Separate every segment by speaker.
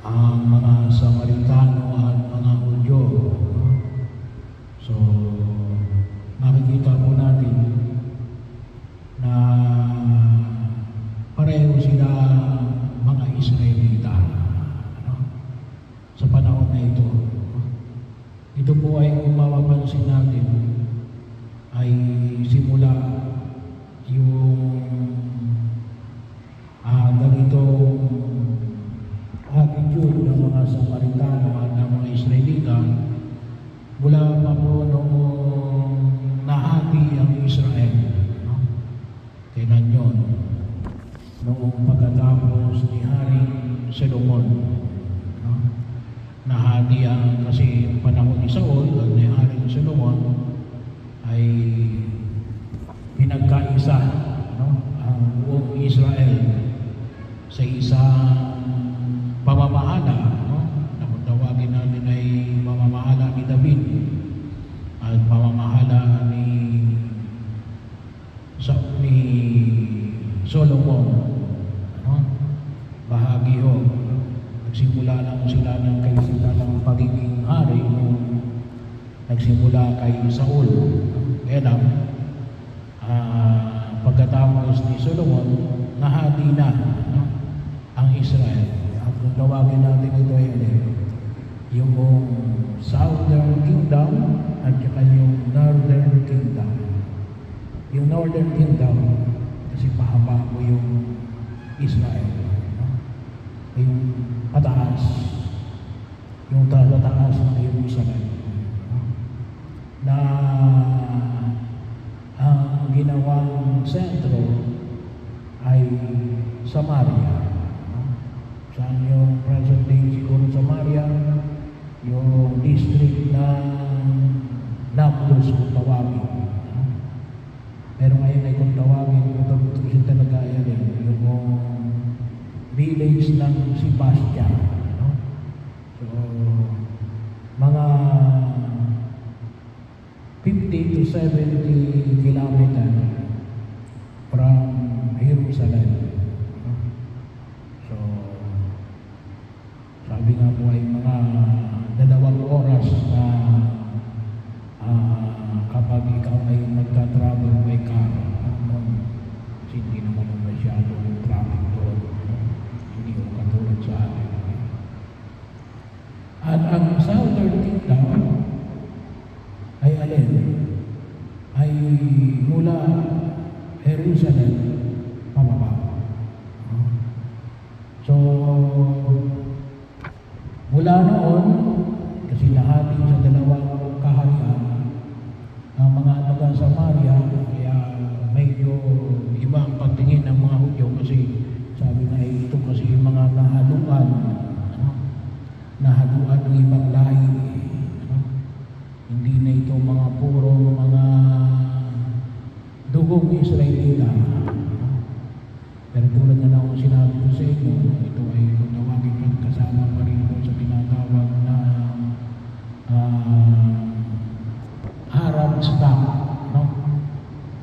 Speaker 1: ang mga Samaritano at mga Hudyo. So, makikita po natin na pareho sila mga Israelita sa panahon na ito. Ito po ay kung mapapansin natin ay simula yung ganitong attitude ng mga Samaritano at ng mga Israelita mula pa po noong nahati ang Israel. Kailan yun? Noong pagkatapos ni Haring Solomon. Nahati ang kasi panahon ni Saul at ni Haring Solomon ay pinagkaisa ang buong Israel sa isang pamamahala na kung tawagin natin ay pamamahala ni David at pamamahala ni Solomon. Bahagi ho, nagsimula lang sila ng kaisipan pagiging hari nung nagsimula kay Saul. Kaya lang, pagkatapos ni Solomon, nahati na ang Israel. At kung tawagin natin ito ay yung Southern Kingdom at saka yung Northern Kingdom. Yung Northern Kingdom, kasi pahaba po yung Israel. Yung pataas, yung taas ng yung Israel. Na ang ginawang sentro ay Samaria. Saan yung present day siguro Samaria, yung district ng Nablus kung tawagin. Pero ngayon ay kung tawagin, kung talaga yan yung village ng Sebastian. So, mga 50 to 70 kilometer from Jerusalem. So, sabi nga po ay mga 2 oras na kapag ikaw ay magka-travel by car. Hindi naman masyadong traffic doon. Hindi ko katulad sa atin. At ang Southern Kingdom ay alin? Ay mula Jerusalem pababa. So, mula noon, kasi nahati sa 2 kaharian, ang mga taga Samaria, kaya medyo iba ang pagtingin ng mga Hudyo kasi sabi na ito kasi yung mga nahaluan ng ibang lahi. Hindi na ito mga puro mga dugong Israelita. Pero tulad na akong sinabi ko sa inyo, ito ay kung tawagin kasama pa rin po sa tinatawag na Arab stock.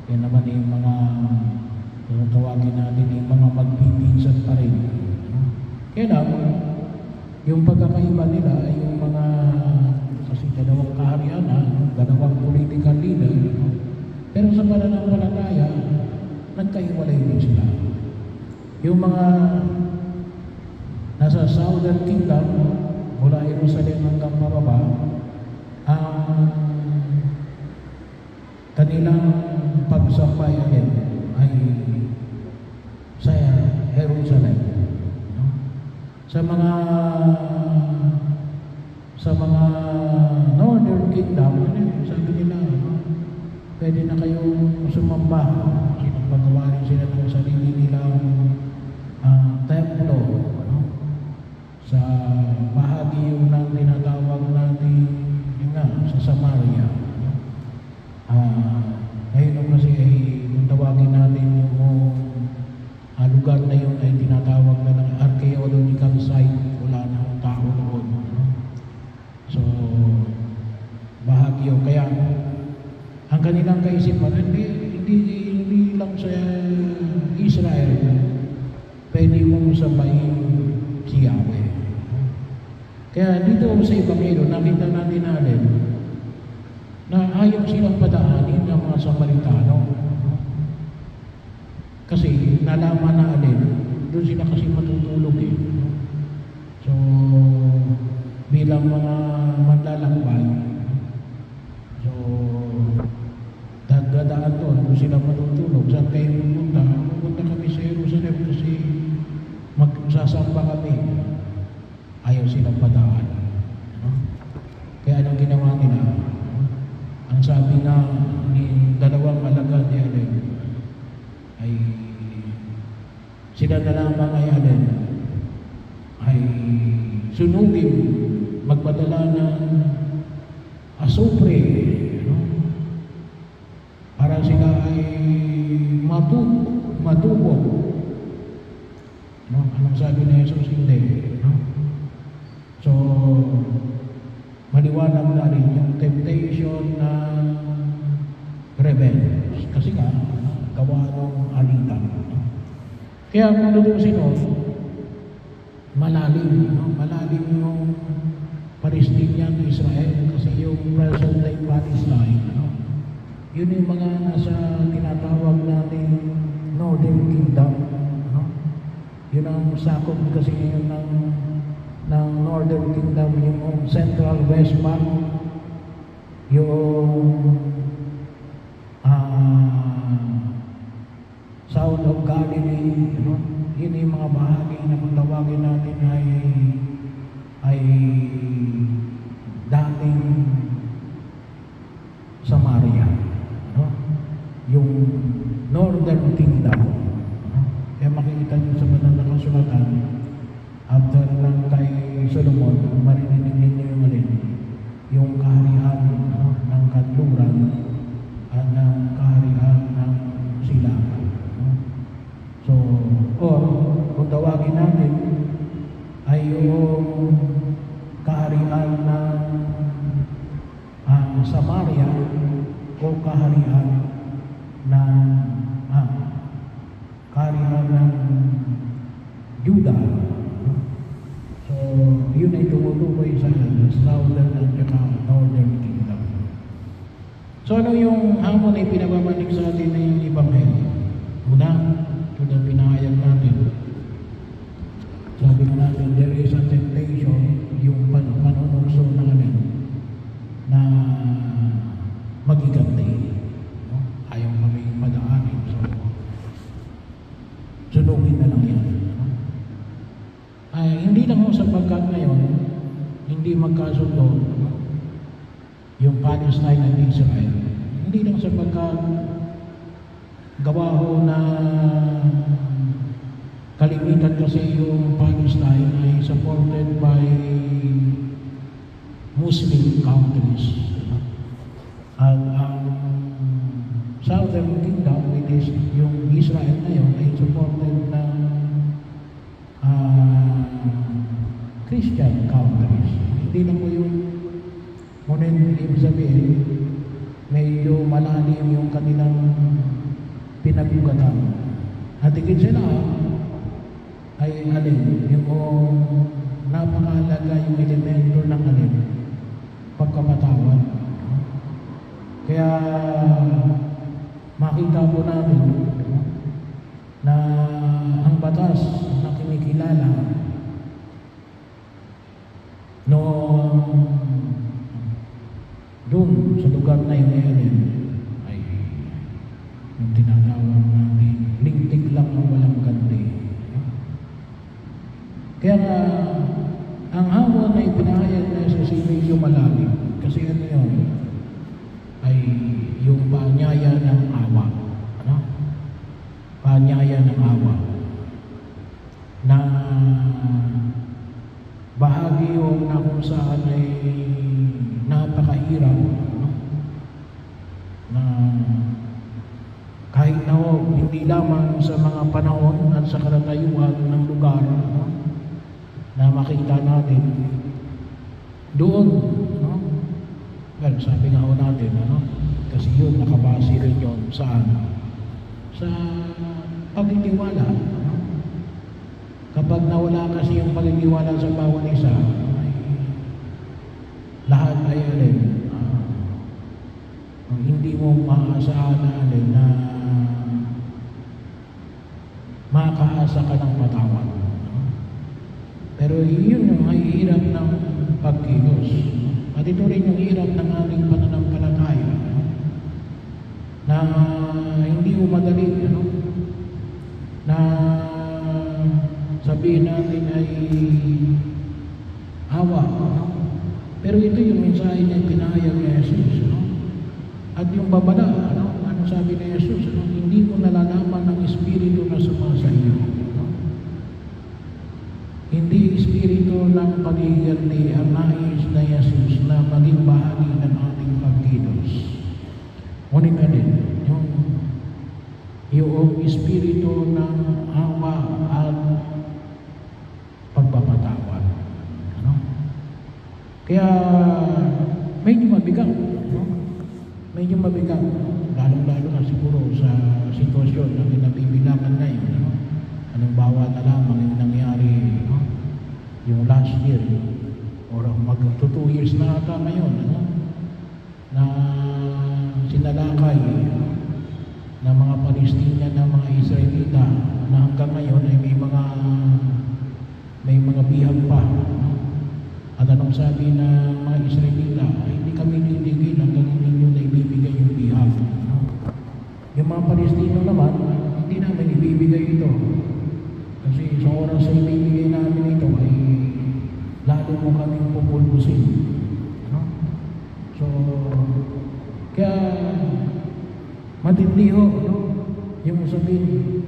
Speaker 1: Yan naman yung mga kung tawagin natin yung mga magpipinsan pa rin. Kaya lang, yung pagkakaiba nila ay yung mga kasi 2 kaharian na, 2 political leader. Pero sa pananampalataya, nagkaiwalay din sila. Yung mga nasa Southern Kingdom, mula Jerusalem hanggang pababa, ang kanilang pagsampayan ay sa Jerusalem. Sa mga Northern Kingdom, sabi nila, pwede na kayong sumamba. Sinapagawa rin sila ng sarili nilang templo. Sa bahagi yung nang tinatawag natin sa Samaria. Ngayon kasi ay kung tawagin natin yung lugar na yun ay tinatawag na ng archaeological site. Wala na ang tao doon. So, bahagi yun. Kaya, ang kanilang kaisipan, hindi lang sa Israel, pwede mong sabayin si Yahweh. Kaya dito sa Ebanghelyo, nakita natin na ayaw silang padaanin ng mga Samaritano. Kasi nalaman na doon sila kasi matutulog no? So, bilang mga manlalakbay, so, dadaan doon sila matutulog. Saan kayo pupunta? Pupunta kami sa Jerusalem kasi magsasamba kami. Ayaw silang padaan. No? Kaya anong ginawa nila? Ang sabi nga ni dalawang alagad ni ay sila na lamang ay sunugin, magpadala ng asupre, no? Para sila ay matubog. No? Anong sabi ni Jesus? Hindi. No? So, maliwanag na rin yung temptation na rebels. Kasi nga, gawa ng alitan. No? Kaya kung lutusin malalim, no? Malalim yung Palestinian Israel kasi yung present day Palestine, no? Yun yung mga nasa tinatawag natin Northern Kingdom, no? Yun ang sakop kasi yun ng Northern Kingdom, yung Central West Bank, yung South of Galilee, no? Yun yung mga bahagi na kung tawagin natin ay dating Samaria, no? Yung Northern Kingdom, no? Kaya makikita nyo sa banal na kasulatan, after lang kay Solomon, marinig ninyo yung kaharian, no? Ng kanluran at ng kaharian ng silangan. So, or kung tawagin natin ay yung kaharian ng Samaria o kaharian ng Judah. So, yun ay tumutukoy sa Southern at saka Northern Kingdom. So, ano yung hamon ay pinababalik sa atin na yung Ebanghelyo? Una, ito na pinahayag natin. Sabi nga natin, there is a temptation, yung panunungso na na magiganti. No? Ayaw kami madaanin. So, sunugin na lang yan. No? Hindi lang ho sapagkat ngayon, hindi magkasundo yung Palestine at Israel. Hindi lang sapagkat gawa ho na kalimitan kasi yung Palestine ay supported by Muslim countries. At ang Southern Kingdom, which is yung Israel ngayon, ay supported ng Christian countries. Hindi lang po yun. Ngunit ibig sabihin, medyo malalim yung kanilang pinagugatan. At higit sila ay yung napakalaga yung elemento ng pagkapatawad. Kaya makita po natin na ang batas na kinikilala doon sa lugar na yun ay yung tinatawag natin lintik lang ang walang ganti. Kaya ang hamon na ipinahayag na sa medyo malalim kasi yun ay yung paanyaya ng awa. Ano? Paanyaya ng awa na bahagi yung na kung saan ay napakahirap, no? Na kahit na hindi lamang sa mga panahon at sa karatayuan ng lugar, no? Na makita natin doon, no? Well, sabi nga natin, ano? Kasi yun, nakabase rin yun saan? Sa pagtitiwala, no? Kapag nawala kasi yung pagtitiwala sa bawat isa, ay lahat ay alin, hindi mo maaasahan na alin na makaasa ka ng patawad. Pero yun yung ay hirap ng pagkilos. At ito rin yung hirap ng ating pananampalataya, na hindi mo madali, na sabihin natin ay awa. Pero ito yung mensahe niya pinahayag ni Jesus. At yung babala, ano sabi ni Jesus? Hindi mo nalalaman ng Espiritu na sumasa iyo. Hindi Espiritu ng paghiganti ang nais na Jesus na maging bahagi ng ating pagkilos. Ngunit alin, yung Espiritu ng awa at pagpapatawad. Kaya medyo mabigat, medyo mabigat, lalong-lalo na siguro sa sitwasyon na pinabibilangan ngayon. Halimbawa na lamang yung nangyari yung last year or mag-2 years na ata ngayon, na sinalakay na mga Palestinian na mga Israelita na hanggang ngayon ay may mga bihag pa. At anong sabi ng mga Israelita, hindi kami titigil hanggang hindi nyo na ibibigay yung bihag. Yung mga Palestino naman, hindi namin ibibigay ito. Kasi sa oras na ibibigay namin ito ay lalo mo kaming pupulbusin. So, kaya matindi ho, yung sabihin,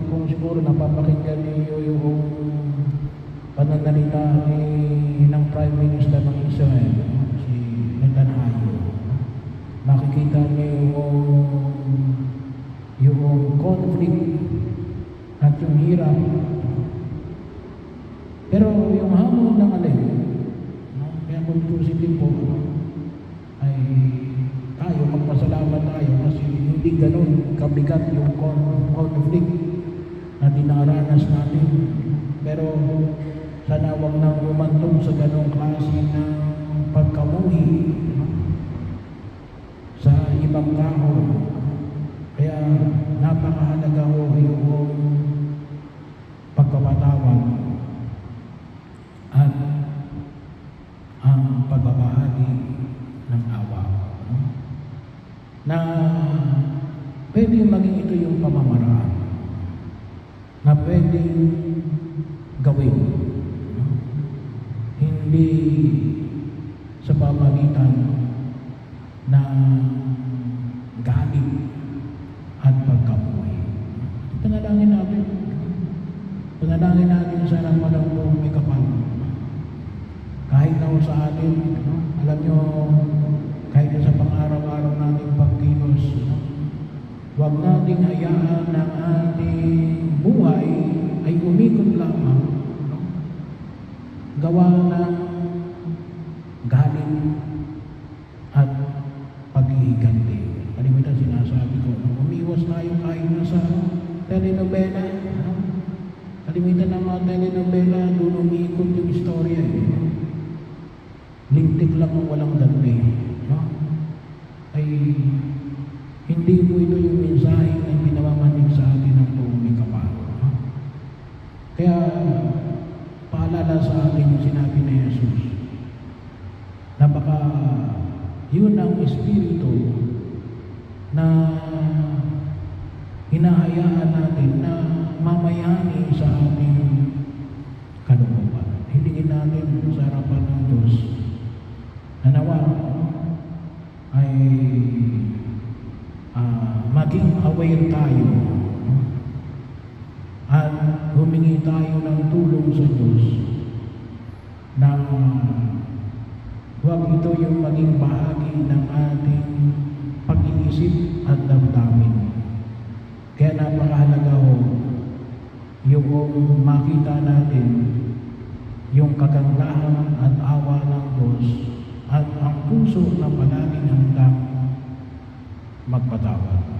Speaker 1: kung siguro napapakinggan niyo yung pananalita ng Prime Minister ng Israel, si Netanyahu. Nakikita niyo yung conflict at yung hirap. Pero yung hamon ng alin, kaya kung tusilin po, ay tayo, magpasalamat tayo kasi hindi ganun kabigat yung conflict na dinaranas natin. Pero sana wag nang umantong sa ganong klase ng pagkamuhi sa ibang tao. Kaya napakahalaga ho yung pagpapatawad at ang pagbabahagi ng awa. Na pwede maging ito yung pamamaraan na pwedeng gawin. Hindi sa pamagitan ng galit at pagkamuhi. Panalangin natin. Panalangin natin sa harapan ng buong may kapal. Kahit na sa atin, alam nyo, kahit sa pang-araw-araw nating pagkilos, huwag nating hayaan ng ating buhay ay umikot lamang gawa ng galit at paghihiganti. Kalimutan sinasabi ko, umiwas tayo kahit na sa telenovela. Kalimutan ng mga telenovela, doon umiikot yung istorya. Lintik lang ang walang dante. Ay hindi po ito yung mensahe na pinamamanig sa atin ng buong may kapal. Kaya paalala sa atin yung sinabi ni Jesus, napaka yun ang Espiritu na hinahayaan natin na mamayani sa ating kalooban. Hilingin natin sa harapan ng Diyos na nawa ay maging aware tayo at humingi tayo ng tulong sa Diyos na huwag ito yung maging bahagi ng ating pag-iisip at damdamin. Kaya napakahalaga ho yung makita natin yung kagandahan at awa ng Diyos at ang puso na palaging handang magpatawad.